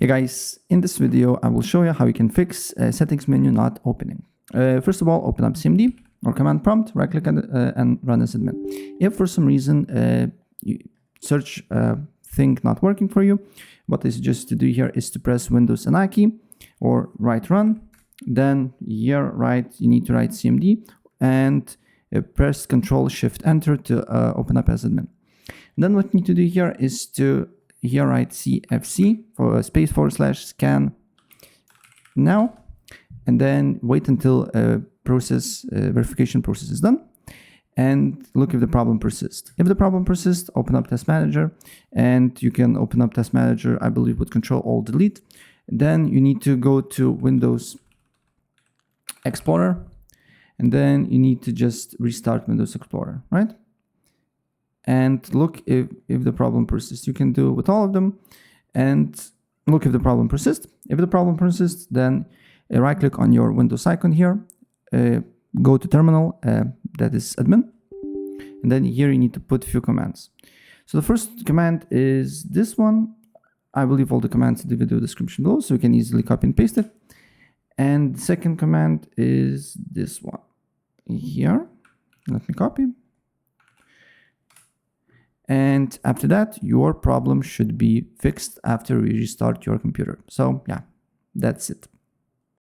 Hey guys, in this video I will show you how you can fix a settings menu not opening. First of all, open up cmd or command prompt, right click and run as admin. If for some reason search thing not working for you, what I suggest to do here is to press Windows and I key or write run. Then here you need to write cmd and press Ctrl Shift Enter to open up as admin. Then what you need to do here is to write cfc for /scan now, and then wait until verification process is done and look if the problem persists. If the problem persists, open up Task Manager, and you can open up Task Manager, I believe, with Control-Alt-Delete. Then you need to go to Windows Explorer, and then you need to just restart Windows Explorer, right? And look if the problem persists. You can do it with all of them and look if the problem persists. If the problem persists, then right click on your Windows icon here, go to terminal, that is admin, and then here you need to put a few commands. So the first command is this one. I believe all the commands in the video description below, so you can easily copy and paste it. And the second command is this one here. Let me copy. And after that, your problem should be fixed after you restart your computer. So yeah, that's it.